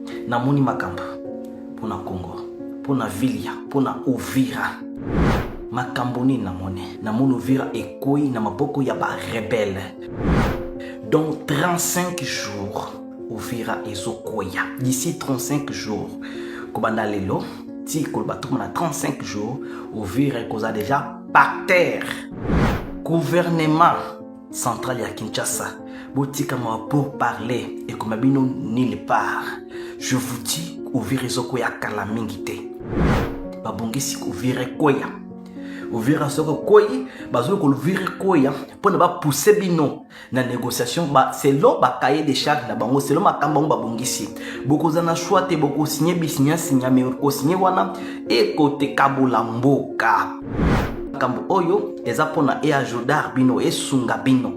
namoni makambo pona Congo, pona Vilia, pona Uvira. Makambo nini namoni Uvira ekoi na maboko ya ba rebelle. Dans 35 jours, Uvira ezokoya. D'ici 35 jours, kobanda lelo, ti kolbatu na 35 jours, Uvira ekoza déjà par terre. Gouvernement central ya Kinshasa, botika ma pour parler et comme bino nulle part. Je vous dis, Uvira ezokoya kala mingi te. Babongisi Uvira koya. Uvira soko koyi, bazolo ko Uvira koya pona ba pousser bino na négociation ba selon ba cahier de charges na bango selon makamba ngo babongisi. Bokoza na choix te boko signer signa mais ko signer wana e kote kabula mboka. Kambo oyo eza pona e ajodar bino e sunga bino.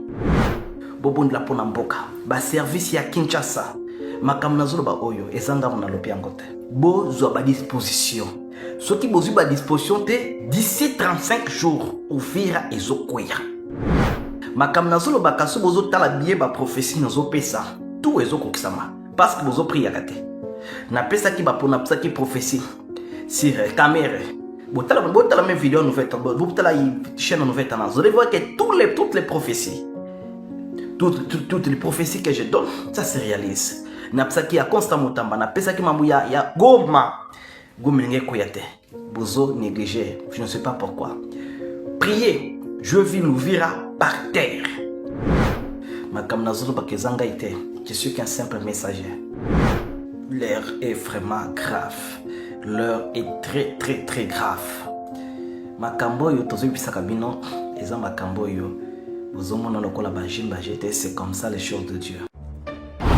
Bobondi la pona mboka. Ba service ya Kinshasa. Makambo nazolo ba oyo ezanga mona lopi yango te. Bozwa ba disposition. Ce qui vous à disposition d'ici 35 jours, Uvira ezokoya. Makam nazolo bakaso bozo tala biye ba prophétie nazo pesa. Tout ezoko kisama parce que bozo priya kate. Na pesa ki ba pona pesa ki prophétie. Sur caméra. Botala mes vidéos nouvelles, botala chaîne nouvelle tendance. Vous allez voir que toutes les prophéties, toutes les prophéties que je donne, ça se réalise. Na pesa ki ya constamment tamba, na pesa ki mambuya ya goma. Goumenge koyate, bozo négligé, je ne sais pas pourquoi. Priez, je vis Uvira par terre. Makam nazolo bakezanga ite, je suis qu'un simple messager. L'heure est vraiment grave. L'heure est très grave. Makambo yo tozo bisaka bino, eza makambo yo. Bozo mona lokola bajimba jete, c'est comme ça les choses de Dieu.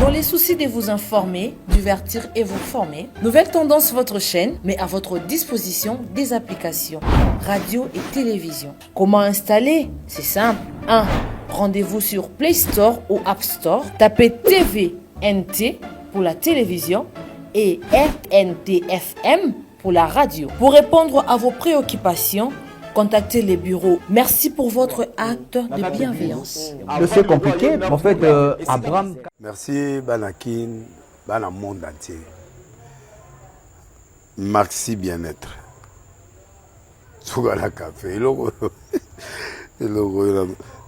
Dans les soucis de vous informer, divertir et vous former, Nouvelle Tendance votre chaîne met à votre disposition des applications, radio et télévision. Comment installer? C'est simple. 1. Rendez-vous sur Play Store ou App Store. Tapez TVNT pour la télévision et RNTFM pour la radio. Pour répondre à vos préoccupations, contactez les bureaux. Merci pour votre acte de bienveillance. C'est compliqué, en fait, Abraham... Merci, Banakin, Bana monde entier. Maxi bien-être. Sougala café, le logo,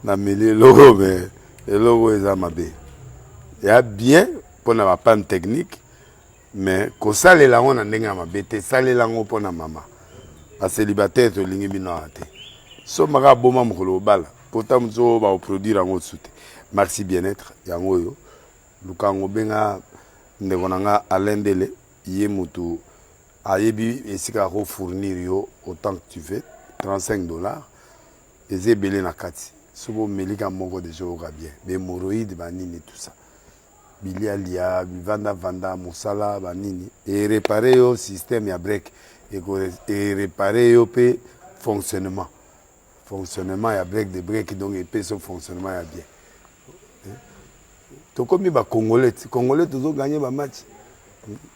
na mêlé logo, mais le logo est amabé. Il y a bien, pour la panne technique, mais quand ça les langues on a n'enga mabé, ça les langues pour la maman. A célibataire to lingi bino ate so maka boma mukolo bala pourtant mzo ba produire ngo soute merci bien-être yango yo lukango benga ndebonanga alendele ye mutu ayebi esika ko fournir yo autant que tu veux $35 ezebele na kati sobo melika moko de jour bien be moroïde banini tout ça bilia lia vanda musala banini et réparer yo système ya break et réparer le fonctionnement. Fonctionnement, il y a break de break, donc il son fonctionnement il y a bien. Tout comme les Congolais, toujours gagné le match.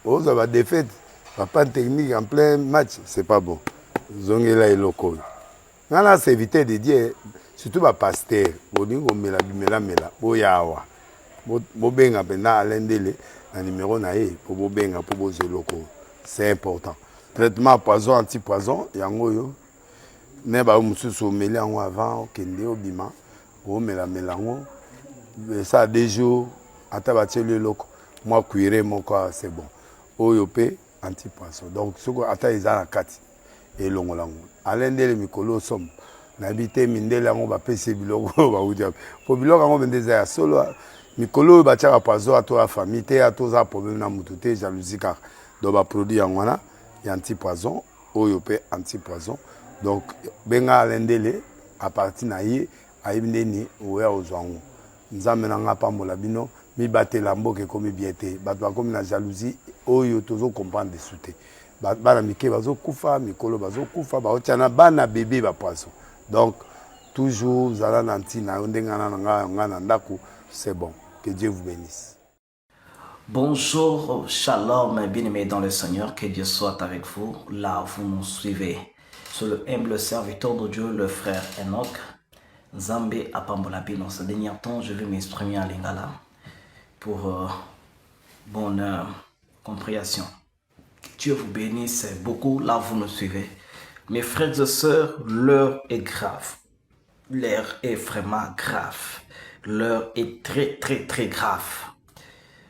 Vous avez des défaites, pas de technique en plein match, c'est pas bon. Zonge là est local. Là, c'est éviter de dire, surtout les pasteurs, vous dites que vous yawa. Vous benga pena alendele, le numéro nae pour vous benga pour vous local. C'est important. Traitement poison anti-poison yango yo ne ba mususu meli yango avant kende obima o mela melango ça des jours ata batie le loko moi cuire mon quoi c'est bon oyo pe anti-poison donc soko ata izana kati et longolango alendele mikolo som na bité mindele yango ba pese biloko ba udia po biloko yango bendeza ya solo mikolo ba tia poison ato la famille te ato za problème na mututé jalousie car do ba produit yango na anti-poison, oyope anti-poison. Donc, benga alendele, à partir naïe, aïbneni, oué ozwango. Nous amenons pas molabino, mi bate lambo ke komi biete, batwa komi na jalousie, oyo tozo comprendre de souté. Bana mike bazo kufa, mikolo bazo kufa, ba otiana bana bébé ba poisson. Donc, toujours, zala nanti na ondenga na ndako, c'est bon. Que Dieu vous bénisse. Bonjour, shalom, bien-aimés dans le Seigneur, que Dieu soit avec vous, là où vous nous suivez. Sur le humble serviteur de Dieu, le frère Enoch, Zambé Apambolabino. Dans ce dernier temps, je vais m'exprimer en lingala pour bonheur compréhension. Dieu vous bénisse beaucoup, là vous nous suivez. Mes frères et sœurs, l'heure est grave. L'heure est vraiment grave. L'heure est très très très grave.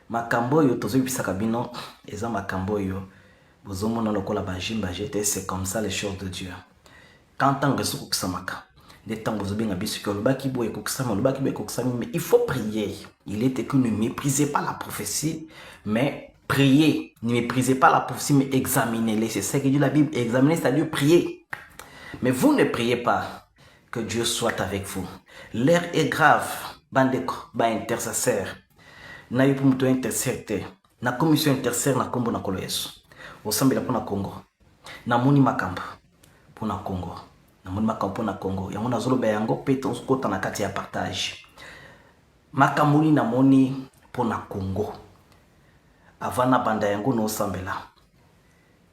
Makambo yo tozo bisaka bino eza makambo yo bozomona lokola bajimba jete, c'est comme ça les choses de Dieu. Quand on reçoit kusamaka, des temps vous bien bisu que le baki boye kuksama, le baki boye kuksama, mais il faut prier. Il était que ne méprisez pas la prophétie, mais priez. Ne méprisez pas la prophétie, mais examinez-les. C'est ça que dit la Bible. Examinez, c'est-à-dire prier. Mais vous ne priez pas. Que Dieu soit avec vous. L'heure est grave. Bandeko, ba intercesseur. Na yupu mtu intercesseur. Na commission intercesseur na kombo na kolo Yesu. Osambela pona Congo. Na moni makamba pona Congo. Na moni makamba pona Congo. Yango na zolo ba yango pete on skota na kati ya partage. Makamuni na moni pona Congo. Avana banda yango no sambela.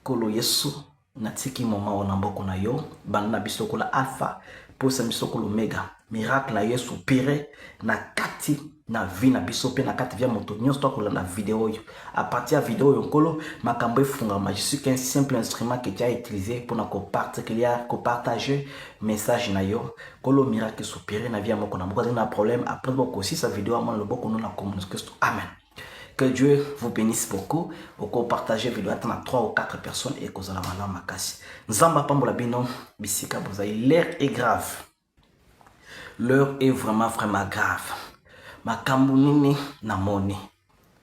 Kolo Yesu na tiki moma ona mboko na yo. Banda na biso kola alpha. Posa biso kola omega. Miracle na Yesu pire na kati na vie na biso pe na kati via moto nyonso to kola na vidéo yo. À partir de vidéo yo kolo makambo efungama. Je suis qu'un simple instrument que tu as utilisé pour na partager message na yo. Kolo miracle soupiré na vie moko na moko na problème après boko aussi sa vidéo à mon le boko na communication. Amen. Que Dieu vous bénisse beaucoup. Oko partager vidéo à 3 ou 4 personnes et que vous allez malama makasi. Nzamba pambola bino bisika bozai. L'heure est grave. L'heure est vraiment grave. Makambu nini na moni.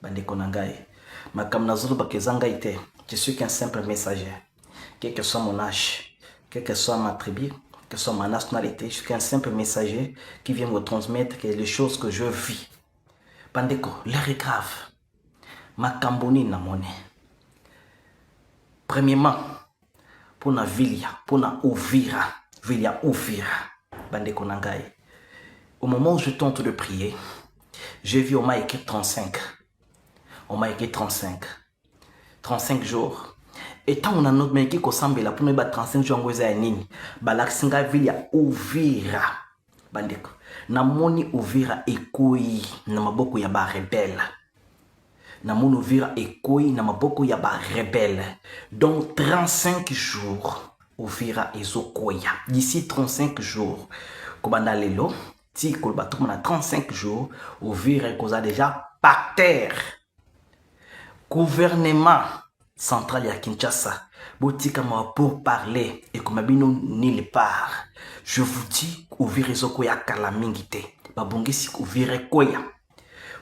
Bandeko nangai. Makambu na zulu bakezanga ite. Je suis qu'un simple messager. Quel que soit mon âge, quelle que soit ma tribu, quelle que soit ma nationalité, je suis qu'un simple messager qui vient me transmettre les choses que je vis. Bandeko, l'heure est grave. Makamboni na moni. Premièrement, pour na Vilia, pour na Uvira, Vilia Uvira. Bandeko nangai. Au moment où je tente de prier, j'ai vu on m'a écrit 35. On m'a écrit 35. 35 jours. Et tant on a notre mec qui ressemble là pour nous 35 jours en goza nini. Balaksinga Vilia Uvira. Bandeko. Na moni Uvira ekoi na maboko ya ba rebelle. Na moni Uvira ekoi na maboko ya ba rebelle. Donc 35 jours Uvira ezokoya. D'ici 35 jours. Kobanda lelo ti kolbato na 35 jours Uvira koza déjà par terre. Gouvernement central ya Kinshasa botika ma pour parler et comme bino nulle part. Je vous dis Uvira ezokoya kala mingite. Babongisi Uvira koya.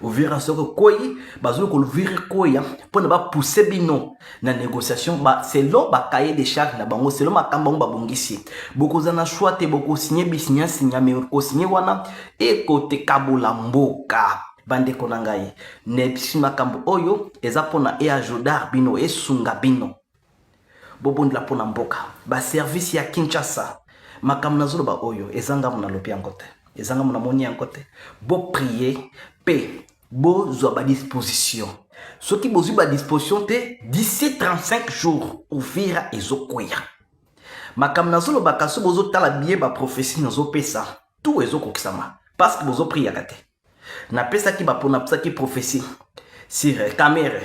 Uvira soko koyi bazolo ko Uvira koya pona ba pousser bino na négociation ba selon ba cahier de charges na bango selon makamba ba bongisi boko za na choix te boko signer bisinya signer mais ko signer wana e côté kabula mboka bande ko nangai ne bisima kambo oyo eza pona e ajodar bino e sunga bino bobondi la pona mboka ba service ya Kinshasa makam nazolo ba oyo ezanga mona lopi ankote ezanga mona moni ankote bo prier pe bo zo ba disposition ce qui bozu ba disposition te d'ici 35 jours Uvira ezokoya makam nazolo ba kaso bozo tala bien ba prophétie nazo pesa tout ezokokisama parce que bozo prier akate na pesa ki ba pona pesa ki prophétie sur caméra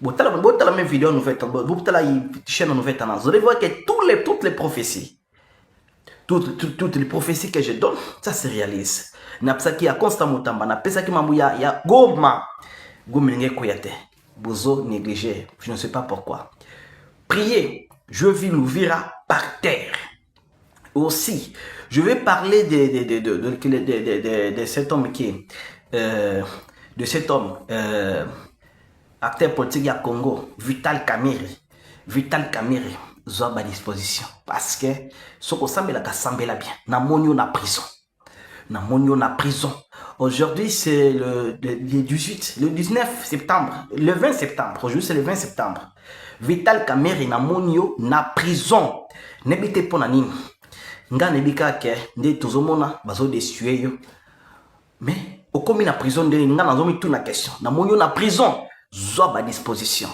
botala même vidéo nouvelle botala chaîne nouvelle tendance vous allez voir que toutes les prophéties toutes les prophéties que je donne ça se réalise na pesa ki ya constant motamba na pesa ki mambu ya goma ngenge koyate bozo négligé je ne sais pas pourquoi priez je vis l'Uvira par terre aussi je vais parler de cet homme qui de cet homme acteur politique à Congo Vital Kamerhe zoa à disposition parce que ce qu'on semble la sambela bien na monio na prison aujourd'hui c'est le 18 le 19 septembre le 20 septembre aujourd'hui c'est le 20 septembre Vital Kamerhe na monio na prison nebite pona nini nga nebika ke nde tozomona bazo desuer yo mais au comme na prison de nga nazomi tout na question na monio na prison zoa à disposition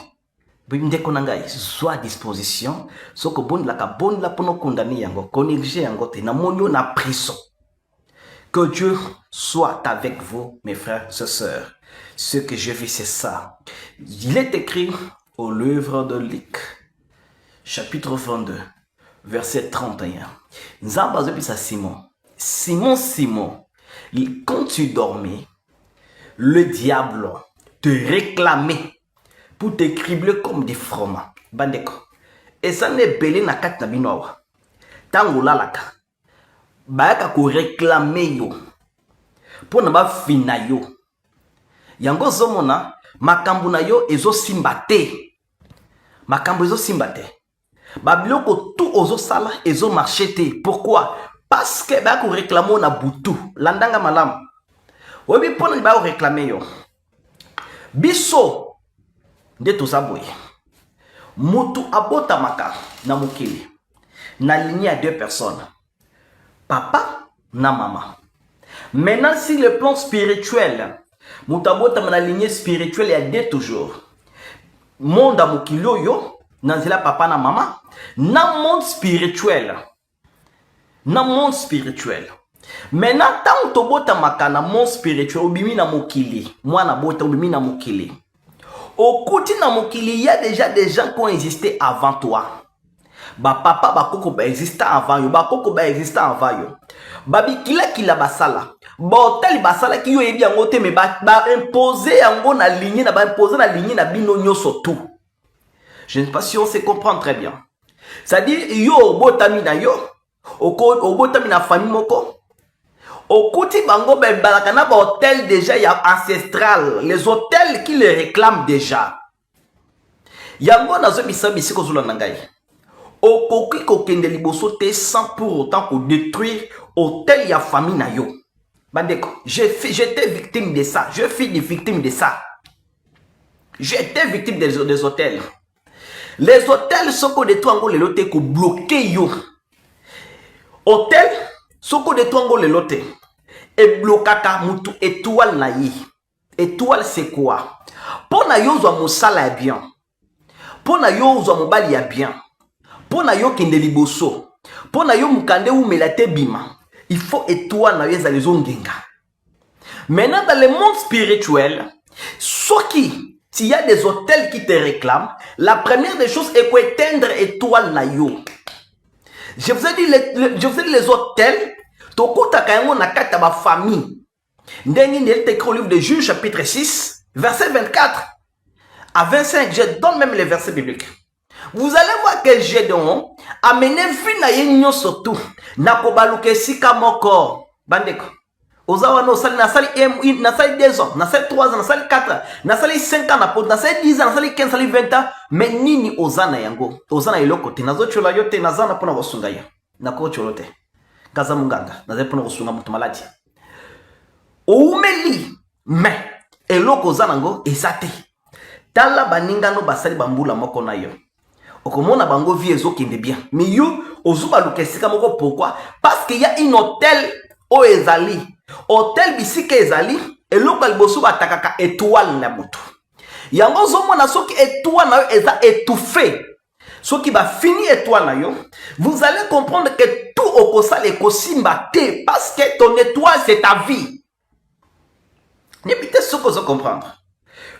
ndeko nangai zoa disposition soko bon la pono condamner yango konégligé yango te na monio na prison. Que Dieu soit avec vous mes frères et sœurs. Ce que je vis c'est ça. Il est écrit au livre de Luc, chapitre 22, verset 31. Nzamba à Simon. Simon, Simon, quand tu dormais, le diable te réclamait pour te cribler comme des fromages. Bandeko. Et ça n'est belé na kat na binoa. Tango lalaka. Bayaka ko réclamer yo. Pour na ba fina yo. Yango zomona makambu na yo ezo simbate. Makambu ezo simbate. Babiloko tout ozo sala ezo marchete. Pourquoi? Parce que bayaka ko réclamer na butu. Landanga malam. Webi pona ba ko réclamer yo. Biso de tout ça boy. Mutu abota maka na mukili. Na ligne à deux personnes. Papa na maman. Maintenant, si le plan spirituel, mutabota na lignée spirituelle, il y a deux toujours. Monde amukilio yo, nanzela papa na maman, na monde spirituel. Na monde spirituel. Maintenant, tant tobota makana monde spirituel, obimi na mukili. Moi na bota obimi na mukili. Au côté na mukili, il y a déjà des gens qui ont existé avant toi. Ba papa ba koko ba exista avant yo, ba koko ba exista avant yo. Babi kila basala. Ba hotel basala ki yo ebi yango te me ba imposer yango na ligne na ba imposer na ligne na bino nyoso tout. Je ne sais pas si on se comprend très bien. C'est-à-dire yo botami na yo, botami na famille moko. Au côté bango ba balakana ba hôtel déjà ya ancestral, les hôtels qui les réclament déjà. Yango nazo bisa bisiko zula nangai. Okoki kokende liboso te sans pour autant qu'on détruire hôtel ya famille na yo. Bandeko, j'étais victime de ça. Je suis des victimes de ça. J'étais victime des hôtels. Les hôtels soko de toi ngo le lote ko bloqué yo. Hôtel soko de toi ngo le lote et blokaka mutu étoile na yi. Étoile c'est quoi? Pona yo zo mosala ya bien. Pona yo zo mobali ya bien. Pona yo kende liboso. Pona yo mukande ou melate bima. Il faut étoile na yeza les ongenga. Maintenant dans le monde spirituel, s'il y a des hôtels qui te réclament, la première des choses est pour éteindre étoile na yo. Je vous ai dit les hôtels, tokuta kayango na kata ba famille. Ndengi ndel te au livre de Juge chapitre 6, verset 24 à 25, je donne même les versets bibliques. Vous allez voir que Gédéon a mené vina yenyo surtout. Nakobaluke sika moko. Bandeko. Ozawa no sali nasali 2 ans, nasali 3 ans, nasali 4 ans, nasali 5 ans na pot, nasali 10 ans, nasali 15, nasali 20 ans. Mais nini ozana yango? Ozana iloko te. Nazo chola yote nazana pona kosunga ya. Nako cholo te. Kaza munganga. Nazo pona kosunga mutu maladi. Oumeli. Mais eloko ozana ngo ezate. Tala baninga no basali bambula moko na yo. Okomona bango vie ezokende bien. Mais yo ozuba lukesika moko pourquoi? Parce qu'il y a un hôtel o ezali. Hôtel bisika ezali eloko liboso batakaka étoile na moto. Yango zomona soki étoile na yo eza étouffé. Soki ba fini étoile na yo, vous allez comprendre que tout okosala ekosimba te parce que ton étoile c'est ta vie. N'ébite ce que vous comprendre.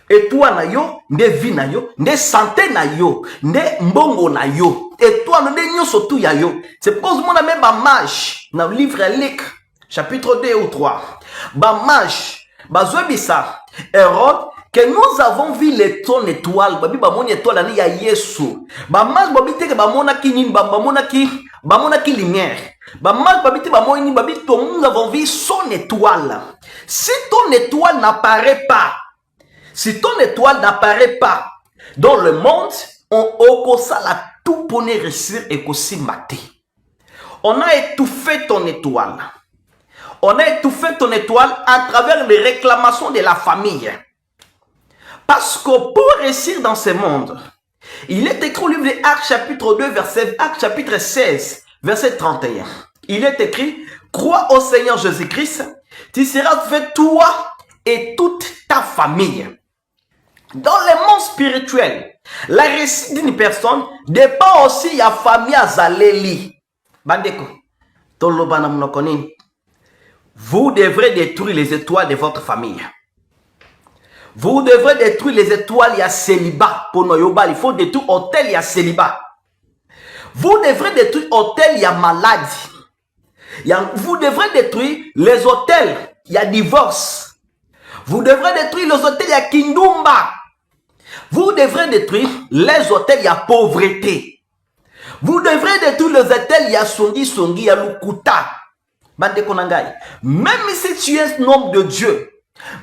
Et toi na yo, nde vie na yo, nde santé na yo, nde mbongo na yo. Et toi nde nyoso tout ya yo. C'est pour ça que même ba mage dans le livre Luc chapitre 2 ou 3. Ba mage, ba zoebisa Hérode que nous avons vu les ton étoile, babi ba mon étoile na ya Yesu. Ba mage babi te que ba mona ki nini ba mona ki lumière. Ba mage babi te ba mona ni babi to nous avons vu son étoile. Si ton étoile n'apparaît pas, si ton étoile n'apparaît pas dans le monde, on okosala tout pour ne réussir et aussi mater. On a étouffé ton étoile. On a étouffé ton étoile à travers les réclamations de la famille. Parce que pour réussir dans ce monde, il est écrit au livre de Actes chapitre 2, Actes chapitre 16, verset 31. Il est écrit, crois au Seigneur Jésus-Christ, tu seras fait toi et toute ta famille. Dans le monde spirituel, la réussite d'une personne dépend aussi de la famille azaleli. Bandeko, tolobana mnokoni. Vous devrez détruire les étoiles de votre famille. Vous devrez détruire les étoiles, il y a célibat. Pour Noyoba, il faut détruire hôtel, il y a célibat. Vous devrez détruire hôtel, il y a maladie. Vous devrez détruire les hôtels, il y a divorce. Vous devrez détruire les hôtels, il y a kindumba. Vous devrez détruire les hôtels, il y a pauvreté. Vous devrez détruire les hôtels, il y a songi, il y a lukuta. Même si tu es un homme de Dieu,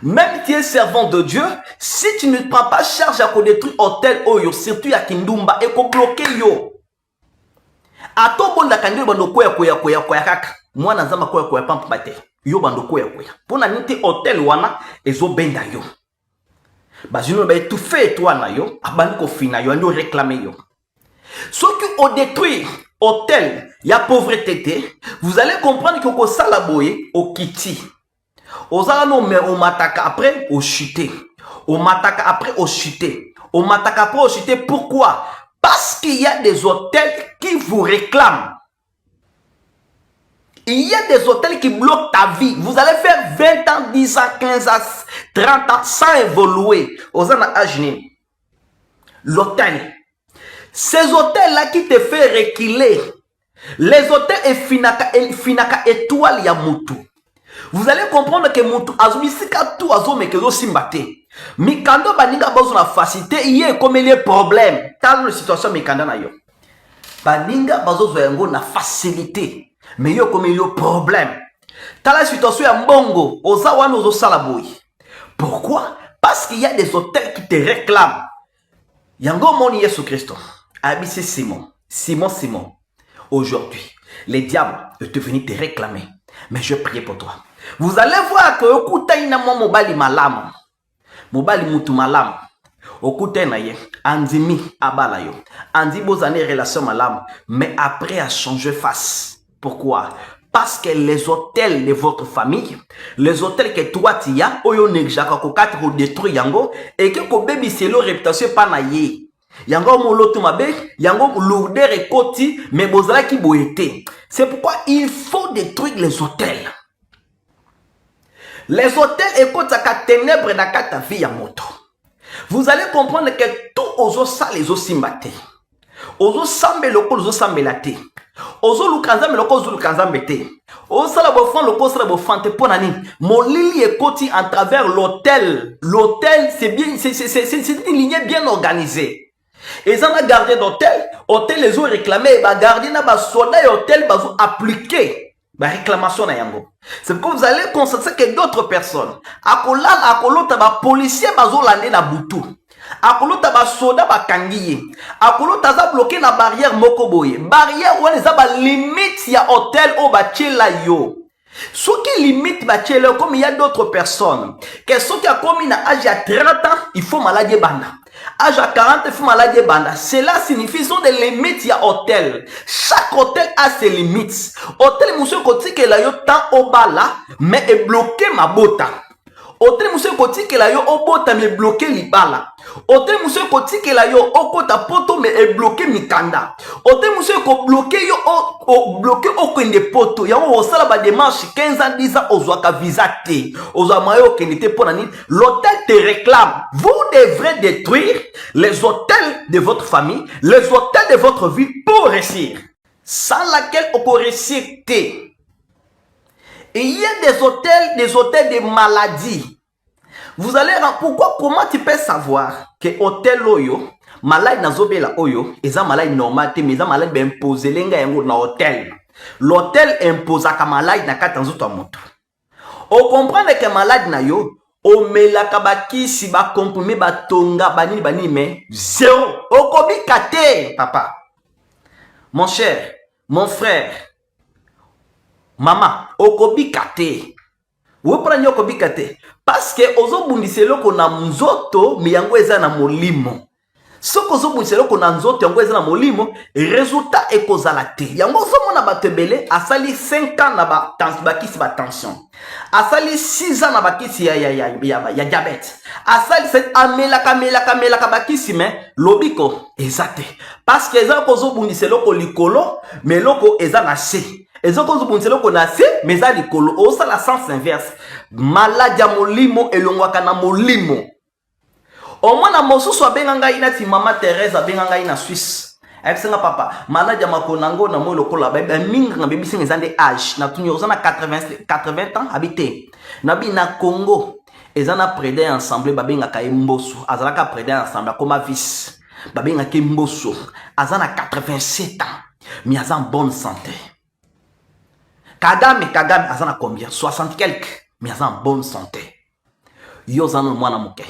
même si tu es servant de Dieu, si tu ne prends pas charge à détruire hôtel, surtout à kindumba, et qu'on bloque yo. Ato bonda kandio bando koya kaka. Moi nazama koya pampa te. Yo bando koya. Pona nite hôtel wana ezo benda yo. Bazino ba tout fait toi na yo, abandi ko fina yo ando réclamer yo. Ce que on détruit hôtel, il y a pauvreté, vous allez comprendre que ko sala boye au kiti. Ozala no mais on mataka après au chuter. On mataka après au chuter. On mataka après au chuter pourquoi? Parce qu'il y a des hôtels qui vous réclament. Il y a des hôtels qui bloquent ta vie. Vous allez faire 20 ans, 10 ans, 15 ans, 30 ans sans évoluer. L'hôtel. Ces hôtels-là qui te font reculer. Les hôtels et finaka étoile ya mutu. Vous allez comprendre que mutu azumisika tout azomekezo simbate. Mikando baninga bazo na facilité, iye comme il y a problème. Dans la situation mikanda na yo. Baninga bazo zoyango na facilité. Mais yo comme il y a problème. Dans la situation ya mbongo, ozawa nozo salaboy. Pourquoi? Parce qu'il y a des hôtels qui te réclament. Yango moni Yesu Christo. Abissé Simon. Aujourd'hui, les diables peuvent venir te réclamer. Mais je prie pour toi. Vous allez voir que okutaina mo mobali malamu. Mobali mutu malamu. Okutaina ye. Andimi abala yo. Andi bozane relation malamu. Mais après a changé face. Pourquoi? Parce que les hôtels de votre famille, les hôtels que toi tu as, oyo nejaka ko katro détruire yango et que ko baby c'est leur réputation pas na ye. Yango moloto mabe, yango lourdeur et koti, mais bozala ki boete. C'est pourquoi il faut détruire les hôtels. Les hôtels et kotaka ténèbres na kata vie ya moto. Vous allez comprendre que tout ozo sa les osimbate. Ozo sambe loko ozo sambe late. Ozo lukanzambe loko ozo lukanzambe te. Ozo sala bofan loko sala bofan te ponani. Molili et koti en travers l'hôtel. L'hôtel c'est bien, c'est une lignée bien organisée. Ils ont gardé d'hôtel, hôtel les ont réclamé, bah gardé na ba soda et hôtel bah ont appliqué bah réclamation na yango. C'est que vous allez constater que d'autres personnes, akolota ba policier bah ont landé na butu, akolota ba soda ba kangiye, akolota za bloqué na barrière mokoboye, barrière où les a ba limite ya hôtel au ba tchela yo. Ce qui limite ba tchela comme il y a d'autres personnes, que ceux qui a commis na âge à 30 ans, il faut maladie banda. Âge à 40, il faut maladie banda. Cela signifie sont des limites, il y a hôtel. Chaque hôtel a ses limites. Hôtel, monsieur Koti, que la yo tant au bas là, mais est bloqué ma bota. Hôtel, monsieur Koti, que la yo au bota, mais bloqué l'ibala. Hôtel, monsieur Koti, que la yo au kota poto, mais est bloqué mikanda. Hôtel, monsieur ko bloqué yo au bloqué au coin de poto. Y'a au sala ba démarche 15 ans, 10 ans, au zoaka visate. Au zamayo kenite ponani. L'hôtel te réclame. Vous devrez détruire les hôtels de votre famille, les hôtels de votre vie pour réussir. Sans laquelle on peut réussir. Et il y a des hôtels de maladies. Vous allez pourquoi, comment tu peux savoir que hôtel oyo, malade na zobela oyo, eza malade normal te, mais eza malade ben imposé lenga yango na hôtel. L'hôtel impose à malade na katanzo to moto. On comprend que malade na yo, o melaka bakisi ba compromis ba tonga banini mais zéro. Okobi kate papa. Mon cher, mon frère, maman, okobi kate. Vous prenez okobi kate parce que ozo bundiselo ko na nzoto mi yango eza na molimo. Soko ozo bundiselo ko na nzoto yango eza na molimo, résultat ekozala te. Yango zo mona batebele asali 5 ans na ba bakisi ba tension. Asali 6 ans na bakisi ya diabète. Asali 7 amelaka bakisi mais lobiko ezate. Parce que eza kozo bundiselo ko likolo, mais loko eza na se. Ezoko zubunzelo ko na se, mais za likolo. Osa la sens inverse. Malade ya molimo elongwaka na molimo. Au moins na mosusu abenga inati Mama Thérèse abenga na Suisse. Ayebisenga papa, malade ya makonango na mo lokola ba mingi na bébé singa zande âge na tunyo ozana 80 ans habité. Na bi na Congo ezana prêter ensemble babenga ka Mbosso, azalaka prêter ensemble comme vice. Babenga ke Mbosso, azana 87 ans, mais azan bonne santé. Kagame azana combien? 60 quelques, mais azan bonne santé. Yo zana mwana muke.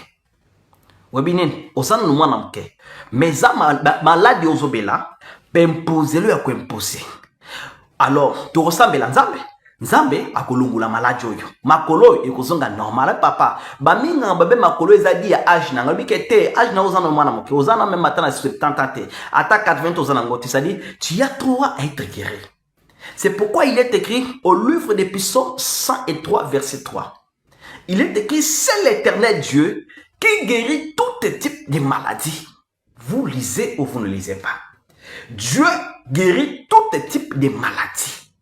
Webinen, osana no mwana muke. Mais za malade ozobela, imposer le ya ko imposer. Alors, tu ressembles à Nzambe. Nzambe akolungula malade oyo. Makolo ekozonga normal papa. Ba minga babe makolo ezadi ya âge na ngabi kete âge na ozana mwana muke. Ozana même matin à 70 ans. Ata 80 ozana ngoti, ça dit tu as droit à être guéri. C'est pourquoi il est écrit au livre des Psaumes 103 verset 3. Il est écrit, c'est l'Éternel Dieu qui guérit tout type de maladies. Vous lisez ou vous ne lisez pas. Dieu guérit tout type de maladies.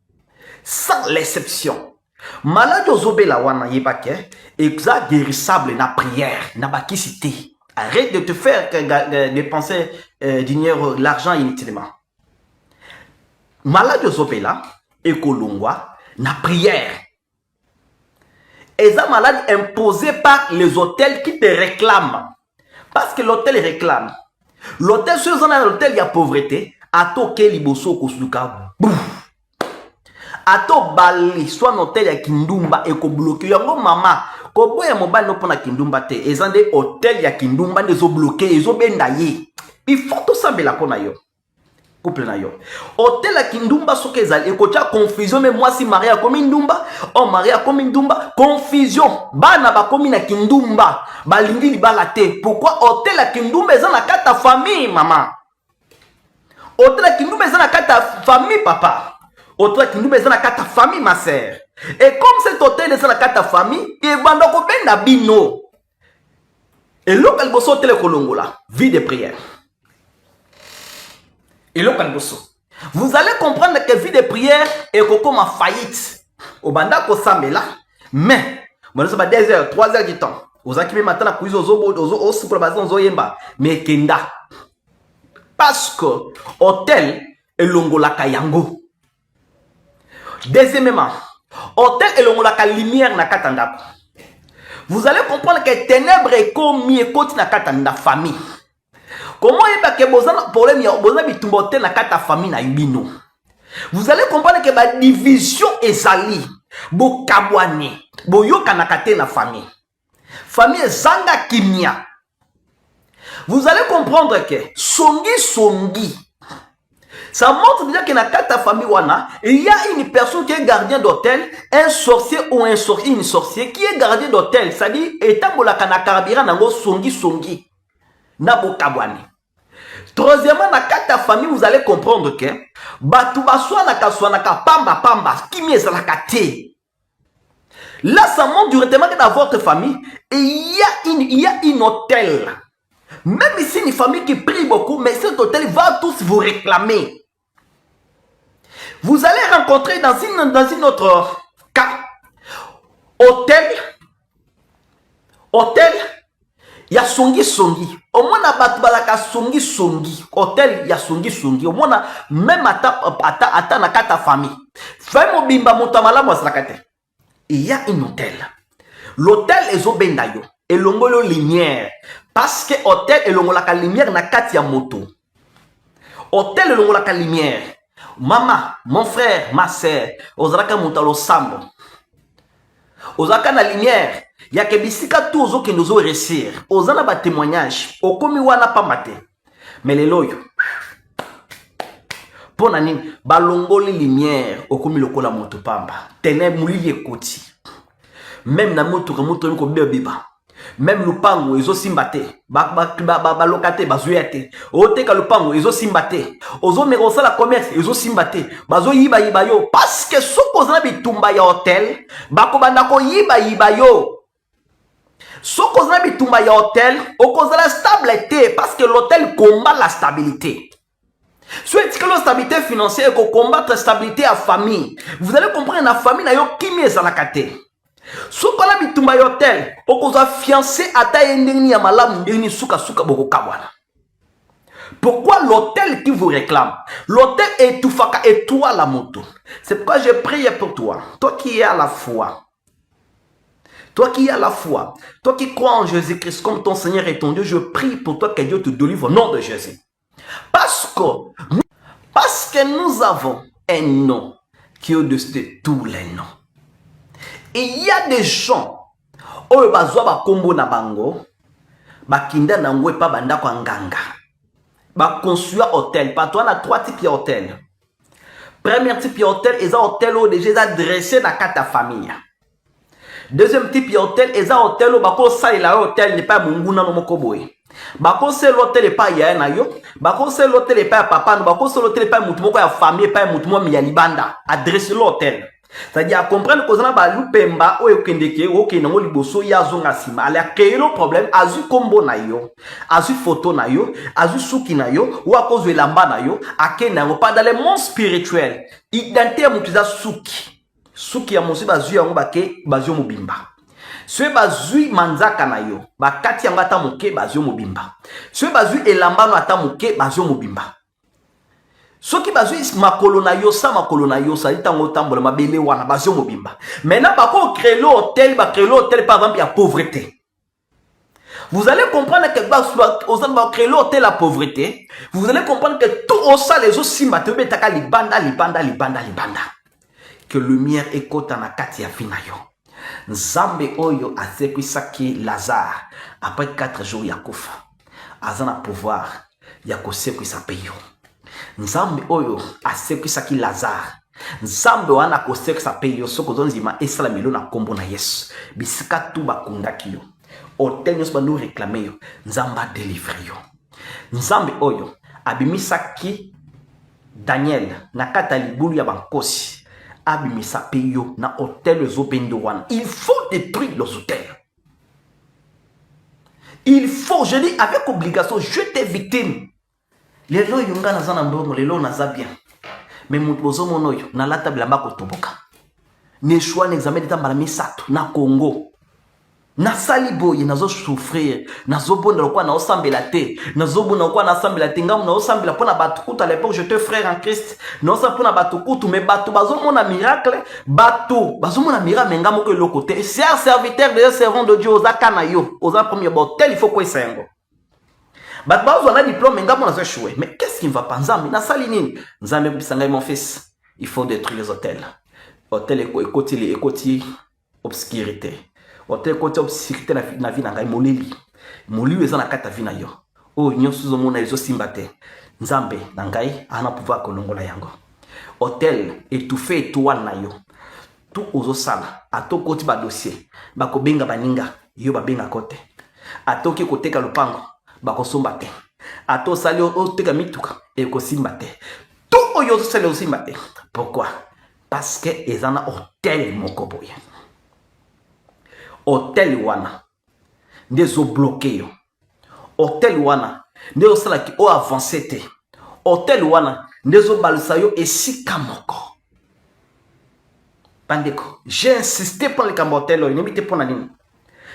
Sans l'exception. Maladie aux obéla wana yebake, exa guérissable na prière, na bakisité. Arrête de te faire dépenser l'argent inutilement. Maladie aux obéla, ekolongwa, na prière. Et ça malade imposé par les hôtels qui te réclament. Parce que l'hôtel réclame. L'hôtel, si vous en avez l'hôtel, il y a pauvreté. Ato ke liboso kosuluka. Bouf. Ato bali, soit l'hôtel ya kindumba et ko bloqué. Yango mama, ko boya mobile no pona kindumba te. Et ça des hôtels ya kindumba ne zo bloqué, ils ont bendaye. Il faut tout ça la kona yo. Couple na yo. Hôtel la kindumba soke ezali ekotia confusion mais moi si Maria comme ndumba, oh Maria comme ndumba, confusion. Bana ba komi na kindumba, balingi libala te. Pourquoi hôtel la kindumba eza na kata famille maman? Hôtel la kindumba eza na kata famille papa. Hôtel la kindumba eza na kata famille ma sœur. Et comme cet hôtel eza na kata famille, e banda ko benda bino. Et local bosso hôtel kolongola, vie de prière. Et le Kangoso. Vous allez comprendre que vie de prière est comme en faillite. Au banda ko sambela, mais moi ça va 2 heures, 3 heures du temps. Aux akime matin na kuizo ozo super bazon zo yemba, mais kenda. Parce que hôtel est longola kayango. Deuxièmement, hôtel est longola ka lumière na katanda. Vous allez comprendre que ténèbres est comme mi ekoti na katanda famille. Comment est-ce que vous avez un problème de la carte famille na yubino? Vous allez comprendre que la division est sali. Bo kabwane. Bo yoka nakate na famille. Famille zanga kimia. Vous allez comprendre que songi. Ça montre déjà que dans la carte famille wana, il y a une personne qui est gardien d'hôtel, un sorcier ou une sorcière qui est gardien d'hôtel. C'est-à-dire, étant bolaka na karabira nango songi. Nabo kabwane. Troisièmement, dans ta famille, vous allez comprendre que batu baswa na kaswa na pamba qui m'est la kate. Là, ça montre directement que dans votre famille, il y a une hôtel. Même ici, une famille qui prie beaucoup, mais cet hôtel va tous vous réclamer. Vous allez rencontrer dans une autre cas, hôtel, il y a songi. Au moins, na batu balaka songi. Hôtel, il y a songi. Au moins, même ata na kata famille. Fais mo bimba mutamala mwazakate. Il y a un hôtel. L'hôtel est obenda yo. Et longolo lumière. Parce que hôtel est longola ka lumière na kati ya moto. Hôtel est longola ka lumière. Maman, mon frère, ma sœur, ozalaka mutalo sambo. Ozalaka na lumière. Ya ke bisika tout ozo ke nous réussir. Ozana ba témoignage. Okomi wana pa mate. Mais les loyo. Pona nini balongoli lumière okomi lokola moto pamba. Tene mulili ekoti. Même na moto ko beba. Même lupango ezo simbate. Ba lokate bazuyate. Oteka lupango ezo simbate. Ozo merosa la commerce ezo simbate. Bazo yiba yo parce que soko ozana bitumba ya hotel, bako banda ko yiba yo. Soko ozana bitumba ya hotel, okozala la stabilité parce que l'hôtel combat la stabilité. Soit que la stabilité financière ko combattre la stabilité à famille. Vous allez comprendre la famille na yo kimi ezala kate. Sokola bitumba hotel, okoza fiancé ata endeni ya malamu ndeni suka suka boko kabwana. Pourquoi l'hôtel qui vous réclame? L'hôtel est tout faka et toi la moto. C'est pourquoi je prie pour toi. Toi qui es à la foi. Toi qui es à la foi. Toi qui crois en Jésus-Christ comme ton Seigneur et ton Dieu. Je prie pour toi que Dieu te délivre au nom de Jésus. Parce que nous avons un nom qui est au-dessus de tous les noms. Et il y a des gens. Oyo bazwa ba kombo na bango. Bakinda na ngwe pa banda kwa nganga. Ba construire hôtel. Par toi, on a 3 types d'hôtel. Premier type d'hôtel, ils ont hôtel où déjà adressé dans ta famille. Deuxième type d'hôtel, ils ont hôtel où bako sali la hôtel n'est pas munguna no mokoboy. Bako c'est l'hôtel n'est pas ya na yo. Bako c'est l'hôtel n'est pas papa, bako c'est l'hôtel n'est pas mutumo ko ya famille, pas mutumo mi ya libanda. Adresse l'hôtel. C'est-à-dire à comprendre que ça ba lupemba o ekendeke o ke nango liboso ya zonga sima ala créer le problème azu kombo na yo azu photo na yo azu suki na yo ou à cause de lamba na yo akena ngo pas dans le monde spirituel identité mutiza suki ya mosi bazu yango bake bazu mobimba ce bazu manzaka na yo bakati yango ata moke bazu mobimba ce bazu elamba no ata moke bazu mobimba. Ce qui bazui makolo na yo sa itango tambola mabele wana bazio mobimba. Maintenant bako créer l'hôtel, ba créer l'hôtel par exemple il y a pauvreté. Vous allez comprendre que aux va créer l'hôtel la pauvreté. Vous allez comprendre que tout au ça les autres simba te betaka libanda. Que lumière écoute na kati ya fina yo. Nzambe oyo asekwisaki Lazare après 4 jours ya kufa. Azana pouvoir ya kosekwisa peyo. Nzambe oyo asekwisaki Lazare. Nzambe wana kosekisa peyo soko zonzima esala milo na kombo na Yesu. Bisika tu bakundaki yo. Hôtel nyos banu réclamer yo. Nzamba délivrer yo. Nzambe oyo abimisaki Daniel na kata libulu ya bankosi. Abimisa peyo na hôtel zopendo wana. Il faut détruire les hôtels. Il faut, je dis avec obligation, jeter victime. Les lois yunga na zana mbongo, les lois na za bien. Mais mon bozo monoyo, na lata bilamba kotoboka. Ne choix n'examen d'état malami sato, na Congo. Na saliboye, na zo souffrir. Na zo bonde lokwa na osambela te. Na zo bonde lokwa na osambela te. Ngam na osambela pona batukutu à l'époque, j'étais frère en Christ. Na osambela pona batukutu, mais batu, bazo mona miracle. Batu, bazo mona miracle, mais ngamo ke le côté. C'est un serviteur de servant de Dieu, oza kanayo. Oza premier botel, il faut quoi sengo. Bat bazo na diplôme, ngamo na zo choué. Mais qu'est-ce qui ne va pas? Nzambe, na salinine. Nzambe bisanga mon fils. Il faut détruire les hôtels. Hôtel écoti obscurité. Hôtel côté obscurité na vie na ngai moleli. Moliu eza na kata vie na yo. Oh nyonso zo mona ezo simbate. Nzambe na ngai ana pouvoir kolongola yango. Hôtel étouffé étoile na yo. Tout ozo sala. Ato koti ba dossier. Ba ko benga baninga. Yo ba benga kote. Ato ki koteka lupango. Ba ko somba te. Ato sali o teka mituka e ko simbate. Tout oyo sali o simbate. Pourquoi? Parce que ezana hôtel mokoboye. Hôtel wana ndezo bloqué yo. Hôtel wana ndezo sala ki o avancé te. Hôtel wana ndezo balisa yo esika moko. Pandeko, j'ai insisté pour le cambotel lo, n'imite pour nani.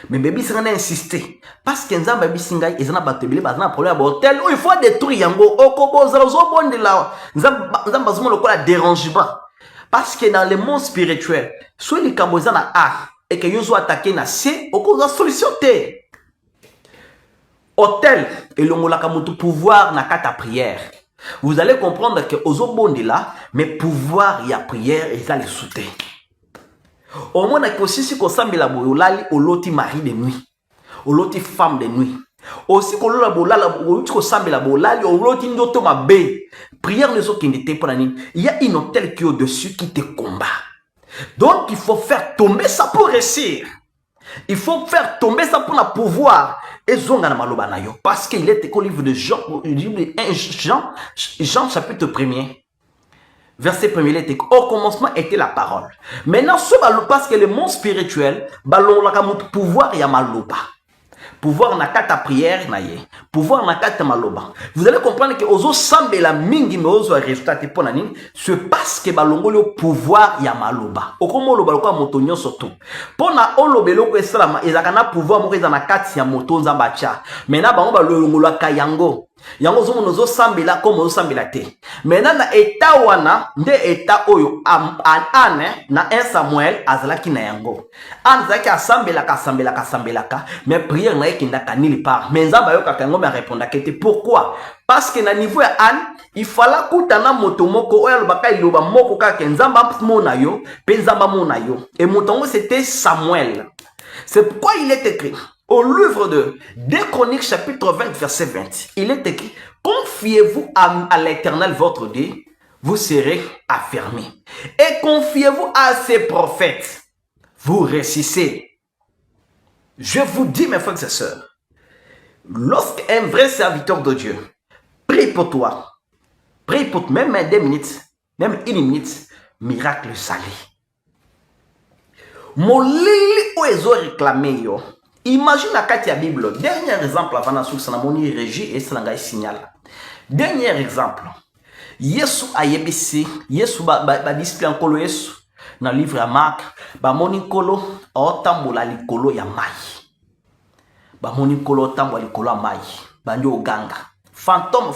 Mais baby ça n'a insisté parce que nzamba baby singai ezana batebele bazana problème hôtel il faut détruire yango okobo zo bonde la nzamba zomo lokola dérangement parce que dans le monde spirituel soit les cambozana a et que yo zo attaquer na C okoza solution te. Hôtel et l'ongolaka mutu pouvoir na kata prière. Vous allez comprendre que ozo bonde là mais pouvoir ya prière et ça les souter. Au moins, il aussi qu'on s'amène la bolali au loti mari de nuit, au loti femme de nuit. Aussi qu'on la bolala, qu'on s'amène la bolali au loti n'auto ma bé. Prière ne sont qui n'était pas nani. Il y a une hôtel qui est au-dessus qui te combat. Donc il faut faire tomber ça pour réussir. Il faut faire tomber ça pour la pouvoir. Et zonga na maloba na yo parce qu'il est au livre de Jean, Jean chapitre 1er. Verset 1er, au commencement était la parole. Maintenant, parce que le monde spirituel, la pouvoir y a maloba. pouvoir na kata prière na ye, pouvoir na kata maloba. Vous allez comprendre que ozo sambe la mingi mais ozo résultat te pona nini, c'est parce que balongoli au pouvoir ya maloba. Okomo loba lokwa moto nyonso to. Pona olobelo ko esalama ezakana pouvoir moko eza na kati ya moto nzamba cha. Mena bango balongolwa ka yango. Yango zomo nozo sambela comme ozo sambela te. Mena na eta wana nde eta oyo ane na 1 Samuel azalaki na yango. Azalaki asambela ka mais prière na ekinda kanili part. Mais nzamba yo kakango me répondre kete pourquoi? Parce que na niveau ya Anne, il fallait kutana moto moko oyo lobaka iloba moko kaka nzamba mona yo, pe nzamba mona yo. Et motongo c'était Samuel. C'est pourquoi il est écrit au livre de 2 Chroniques chapitre 20 verset 20. Il est écrit: confiez-vous à l'Éternel votre Dieu, vous serez affermis. Et confiez-vous à ses prophètes, vous réussissez. Je vous dis, mes frères et sœurs, lorsqu'un vrai serviteur de Dieu prie pour toi, prie pour toi, même 2 minutes, même 1 minute, miracle salé. Mon lili oezo réclamé yo. Imagine la carte de la Bible. Dernier exemple avant la source, moni régie et ça signal. Dernier exemple. Yesu ayebisi, Yesu ba display encore Yesu dans le livre à Marc, ba moni kolo otambola likolo ya mai. Ba moni kolo otambola likolo ya mai. Banjo ganga. Fantôme.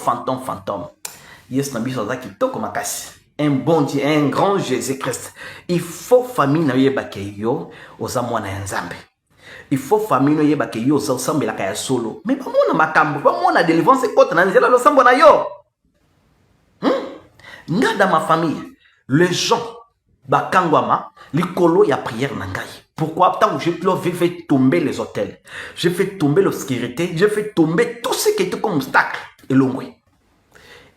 Yesu na biso za kitoko makasi. Un bon Dieu, un grand Jésus-Christ. Il faut famille na yebake yo ozamwana ya Nzambe. Il faut famille na yebake yo osambela ka ya solo. Mais pas mona makambo, pas mona délivrance côté na nzela lo sambo na yo. Nga dans ma famille, les gens bakangwama likolo ya prière na ngai. Pourquoi tant que je fais tomber les hôtels, je fais tomber l'obscurité, je fais tomber tout ce qui était comme obstacle et l'ongwe.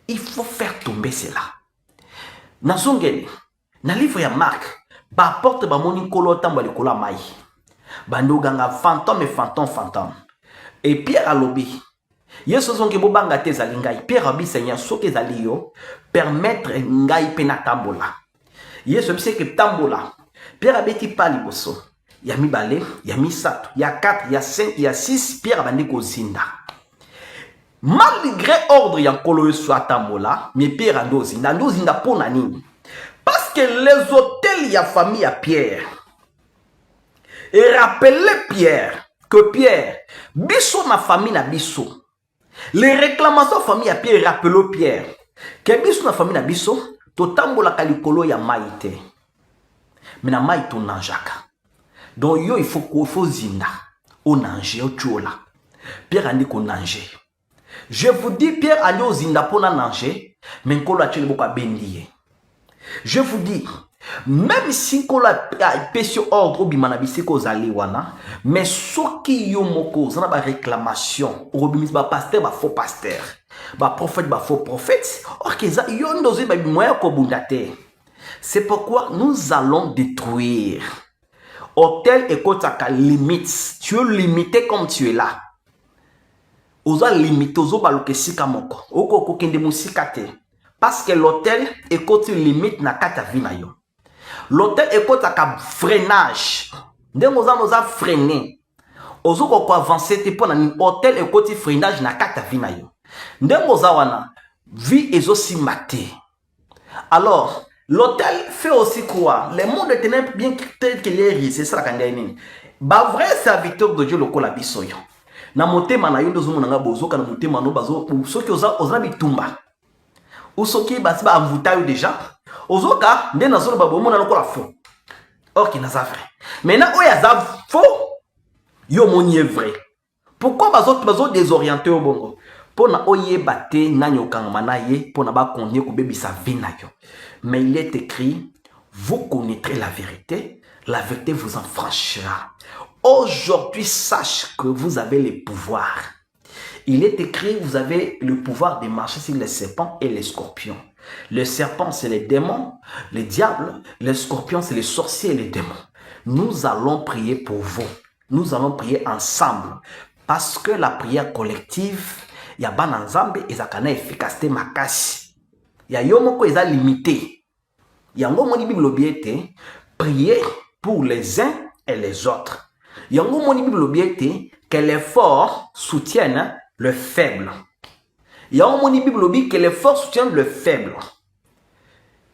Il faut faire tomber cela. Na zongeli, na livre ya Marc, ba porte ba moni kolo tamba likolo mai. Bando ganga fantôme. Et Pierre alobi. Yesu zonge bobanga te zali ngai. Pierre abi Seigneur soki zali yo permettre ngai pena tambola. Yesu bise ke tambola. Pierre abeti pa liboso. Ya mibale, ya misato, ya 4, ya 5, ya 6, Pierre abandi kozinda. Malgré ordre ya nkolo Yesu atambola, mais Pierre ando zinda pona nini? Parce que les hôtels ya famille ya Pierre et rappelez Pierre que Pierre, biso na famille na biso. Les réclamations famille ya Pierre rappelez Pierre que biso na famille na biso to tambola kalikolo ya maïté. Mais na maïté on nanjaka. Donc yo il faut zinda. On nanje o tchola. Pierre andi ko nanje. Je vous dis Pierre andi o zinda pona nanje, mais nkolo atcheli boko bendiye. Je vous dis, même si on a péché ordre bimana bisiko zali wana, mais soki yo moko zana ba réclamation, obimis ba pasteur ba faux pasteur, ba prophète ba faux prophète, or que za yo ndoze ba moyen ko bundate. C'est pourquoi nous allons détruire. Hôtel et kotaka limite. Tu es limité comme tu es là. Oza limité ozo baloke sika moko. Oko kokende musika te. Parce que l'hôtel est côté limite na kata vina yo. L'hôtel est côté à freinage. Dès que nous avons freiné, ozo ko avancer te pona ni hôtel est côté freinage na kata vina yo. Dès que nous avons vie est aussi maté. Alors, l'hôtel fait aussi quoi? Les mondes de ténèbres bien tel qu'il est, c'est ça la candidature. Ba vrai serviteur de Dieu le kola bisoyo. Na motema na yo ndozo monanga bozo kana motema no bazo soki oza bitumba. Usoki basiba amvuta yo déjà. Ozoka nde nazolo babomona lokola faux. Or qui n'a pas vrai. Maintenant oya za faux yo moni vrai. Pourquoi bazo désorienté au bongo? Pona oyeba te nanyo kangama na ye pona ba konye ko bebisa vina yo. Mais il est écrit, vous connaîtrez la vérité vous en franchira. Aujourd'hui, sache que vous avez le pouvoir. Il est écrit, vous avez le pouvoir de marcher sur les serpents et les scorpions. Les serpents, c'est les démons, les diables. Les scorpions, c'est les sorciers et les démons. Nous allons prier pour vous. Nous allons prier ensemble. Parce que la prière collective, il y a ban ensemble et ça a efficacité makasi. Il y a yomoko eza limité. Il y a ngomoni Bible prier pour les uns et les autres. Il y a ngomoni Bible que les forts soutiennent le faible. Il y a un mot Bible que les forts soutiennent le faible.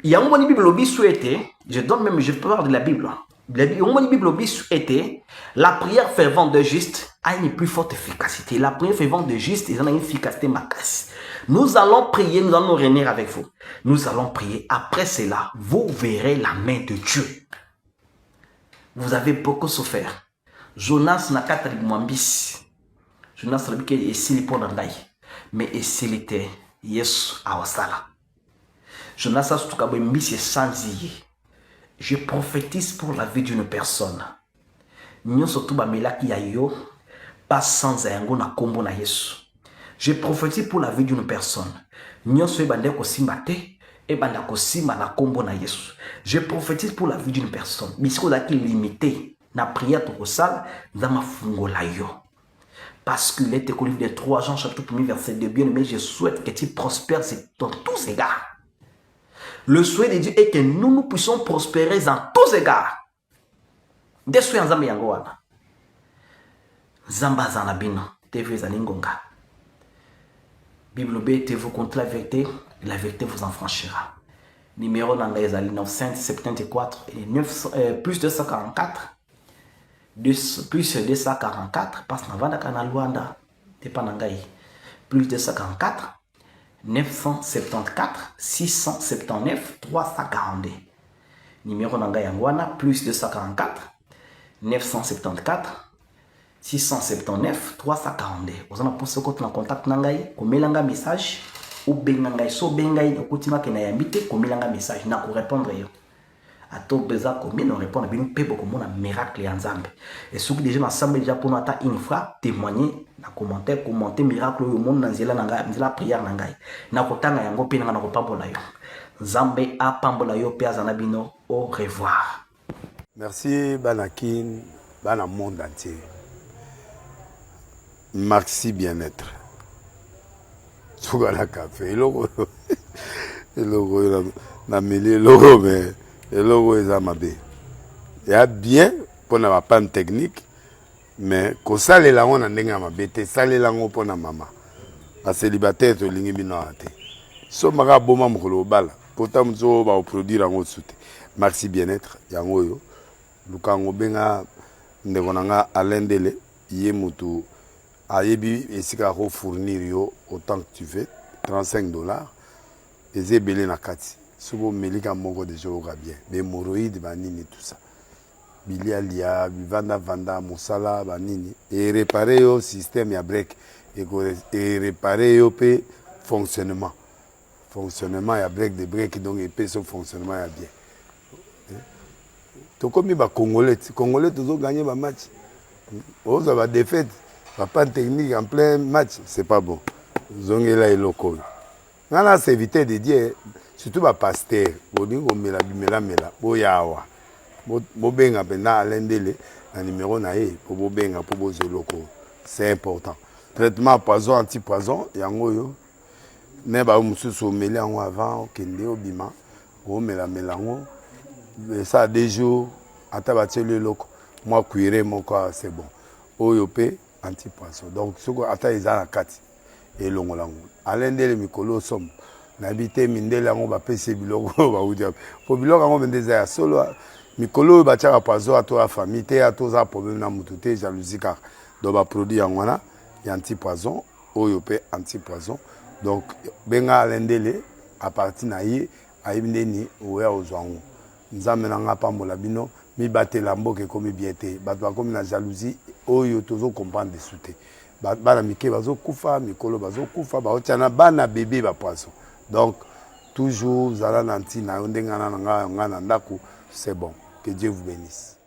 Il y a un mot Bible souhaité, je parle de la Bible. Il y a un mot Bible souhaité, la prière fervente de juste a une plus forte efficacité. La prière fervente de juste, ils ont une efficacité macasse. Nous allons prier, nous allons nous réunir avec vous. Nous allons prier. Après cela, vous verrez la main de Dieu. Vous avez beaucoup souffert. Jonas n'a qu'à te mwambis. Jonas n'a qu'à essayer pour l'andaï. Mais essayer te Yesu awasala. Jonas a surtout qu'à mwambis sans y. Je prophétise pour la vie d'une personne. Nous surtout bamela qui a yo pas sans ayango na kombo na Yesu. Je prophétise pour la vie d'une personne. Nous sommes bande ko simbate et bande ko simba na kombo na Yesu. Je prophétise pour la vie d'une personne. Bisiko da ki limité na prière to ko sala dans ma fungo la yo. Parce qu'il est écrit de 3 Jean chapitre 1 verset 2 bien mais je souhaite que tu prospères dans tous égards. Le souhait de Dieu est que nous puissions prospérer dans tous égards. Des souhaits en Zambie yango wana. Zamba zanabino, TV zaningonga. Bible B, vous contre la vérité vous en franchira. Numéro dans les 974 et plus 244. Plus 244, parce que nous avons Luanda, plus 244. 974 679 342. Numéro Nangayangwana plus 244 974 679 342. Vous en avez pour en contact Nangaye, komelanga message ou bengangaye so bengaye okutima ke na yambite komelanga message na ko répondre yo. Ato beza combien nous répondre bien pe beaucoup mon miracle en Zambie. Et ceux qui déjà ensemble déjà pour nous ta une fois témoigner na commenter miracle au monde na nzela nanga nzela prière nangai. Na kotanga yango pe na ko pambola yo. Nzambe a pambola yo pe azana bino au revoir. Merci Banakin, Bana monde entier. Maxi bien-être. Tugala café, logo na mêlé logo mais le logo est amabé. Il y a bien pour la panne technique, mais quand ça les langues on a n'enga amabé, ça les langues pour la maman. La célibataire to lingi binoate. So maga boma mukolo bala. Pourtant mzo ba produire en autre Maxi bien-être yango yo. Lukango benga ndevonanga alendele yé mutu ayebi esika ko fournir yo autant que tu veux, $35. Et belé na kati. Souvent melika moko de joga bien. Mais hémorroïdes banini tout ça. Bilialia, vanda mosala banini et réparer yo système ya break et réparer yo pe fonctionnement ya break de break donc et pe son fonctionnement ya bien. To comme ba congolais toujours gagner ba match. On va défaite, pas technique en plein match, c'est pas bon. Zongela et local. Nana c'est éviter de dire surtout ba pasteur, boningo mela boyawa. Bobenga pena alendele na numéro na ye pour bobenga pour bozo loko. C'est important. Traitement poison anti-poison yango yo. Ne ba mususu meli yango avant kende obima. O melango. Ça a des jours atabatie le loko. Moi cuire mon corps c'est bon. Oyo pe anti-poison. Donc soko ata izana kati et longolango. Alendele mikolo somme. Nabité mindele yango ba pese biloko ba udia. Po biloko yango bendeza ya solo mikolo ba tchaka poison à toi famille te à toi problème na mututé jalousie car do ba produit yango wana ya anti-poison oyo pe anti-poison. Donc benga alendele à partir na ye ayibindeni oya ozwango. Nzambe nanga pambola bino mi batela mboke komi biete bato bakomi na jalousie oyo tozo comprendre de souté. Bana mike bazo kufa mikolo bazo kufa ba otiana bana bébé ba poisson. Donc toujours zala nanti na ndenga na nga na ndako c'est bon. Que Dieu vous bénisse.